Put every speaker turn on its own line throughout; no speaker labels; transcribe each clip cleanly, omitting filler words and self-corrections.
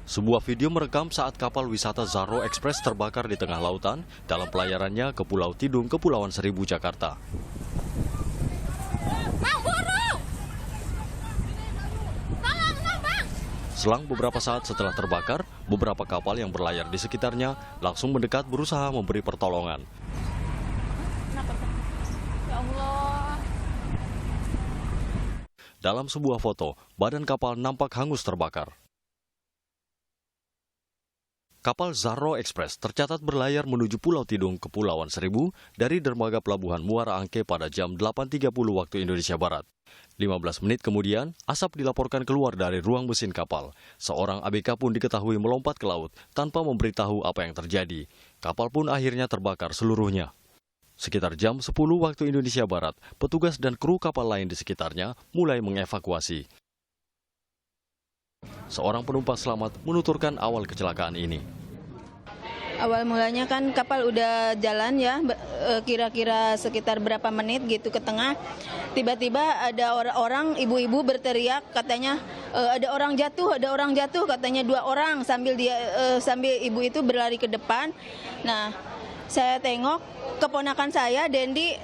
Sebuah video merekam saat kapal wisata Zaro Express terbakar di tengah lautan dalam pelayarannya ke Pulau Tidung, Kepulauan Seribu, Jakarta. Selang beberapa saat setelah terbakar, beberapa kapal yang berlayar di sekitarnya langsung mendekat berusaha memberi pertolongan.
Ya Allah.
Dalam sebuah foto, badan kapal nampak hangus terbakar. Kapal Zaro Express tercatat berlayar menuju Pulau Tidung, Kepulauan Seribu dari dermaga Pelabuhan Muara Angke pada jam 8.30 waktu Indonesia Barat. 15 menit kemudian, asap dilaporkan keluar dari ruang mesin kapal. Seorang ABK pun diketahui melompat ke laut tanpa memberitahu apa yang terjadi. Kapal pun akhirnya terbakar seluruhnya. Sekitar jam 10 waktu Indonesia Barat, petugas dan kru kapal lain di sekitarnya mulai mengevakuasi. Seorang penumpang selamat menuturkan awal kecelakaan ini.
Awal mulanya kan kapal udah jalan ya, kira-kira sekitar berapa menit gitu ke tengah. Tiba-tiba ada orang ibu-ibu berteriak, katanya ada orang jatuh, katanya 2 orang sambil ibu itu berlari ke depan. Nah, saya tengok keponakan saya, Dendi,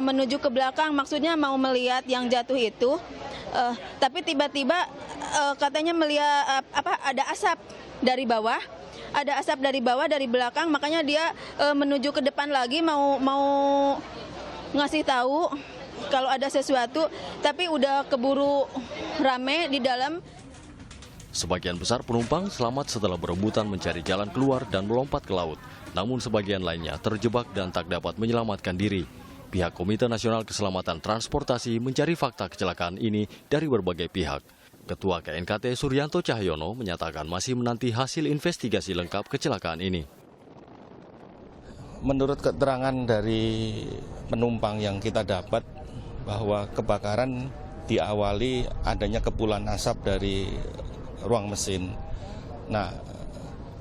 menuju ke belakang, maksudnya mau melihat yang jatuh itu. Tapi tiba-tiba katanya melihat ada asap dari bawah. Ada asap dari bawah, dari belakang, makanya dia menuju ke depan lagi mau ngasih tahu kalau ada sesuatu, tapi udah keburu rame di dalam.
Sebagian besar penumpang selamat setelah berebutan mencari jalan keluar dan melompat ke laut. Namun sebagian lainnya terjebak dan tak dapat menyelamatkan diri. Pihak Komite Nasional Keselamatan Transportasi mencari fakta kecelakaan ini dari berbagai pihak. Ketua KNKT Suryanto Cahyono menyatakan masih menanti hasil investigasi lengkap kecelakaan ini.
Menurut keterangan dari penumpang yang kita dapat, bahwa kebakaran diawali adanya kepulan asap dari ruang mesin. Nah,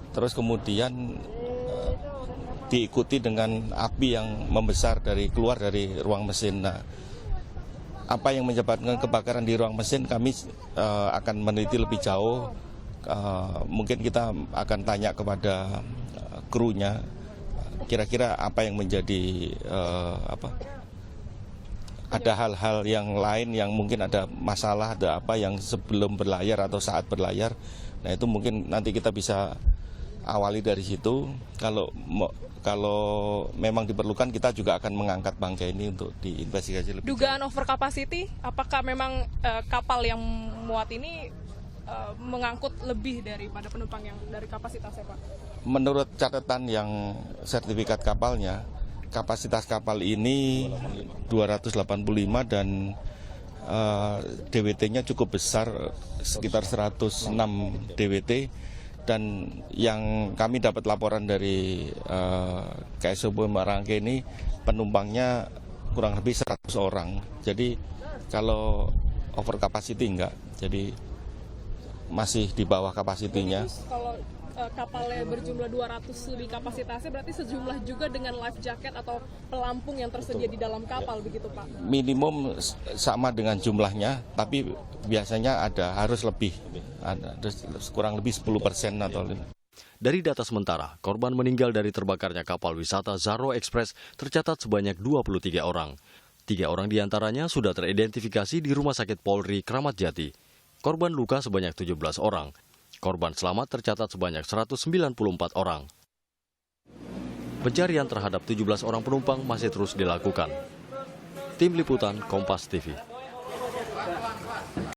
terus kemudian diikuti dengan api yang membesar keluar dari ruang mesin. Nah, apa yang menyebabkan kebakaran di ruang mesin kami akan meneliti lebih jauh. Mungkin kita akan tanya kepada krunya, kira-kira apa yang menjadi ada hal-hal yang lain yang mungkin ada masalah, ada apa yang sebelum berlayar atau saat berlayar. Nah, itu mungkin nanti kita bisa awali dari situ. Kalau memang diperlukan, kita juga akan mengangkat bangkai ini untuk diinvestigasi lebih.
Dugaan over capacity, apakah memang kapal yang muat ini mengangkut lebih daripada penumpang yang dari kapasitasnya, Pak? Menurut
catatan yang sertifikat kapalnya, kapasitas kapal ini 285 dan DWT-nya cukup besar, sekitar 106 DWT. Dan yang kami dapat laporan dari KSOP Muara Angke ini, penumpangnya kurang lebih 100 orang. Jadi kalau over capacity enggak, jadi masih di bawah kapasitinya.
Kalau kapalnya berjumlah 200 lebih kapasitasnya, berarti sejumlah juga dengan life jacket atau pelampung yang tersedia di dalam kapal, begitu Pak?
Minimum sama dengan jumlahnya, tapi biasanya harus lebih, kurang lebih 10% atau 5%.
Dari data sementara, korban meninggal dari terbakarnya kapal wisata Zaro Express tercatat sebanyak 23 orang. 3 orang diantaranya sudah teridentifikasi di Rumah Sakit Polri Kramat Jati. Korban luka sebanyak 17 orang. Korban selamat tercatat sebanyak 194 orang. Pencarian terhadap 17 orang penumpang masih terus dilakukan. Tim Liputan Kompas TV.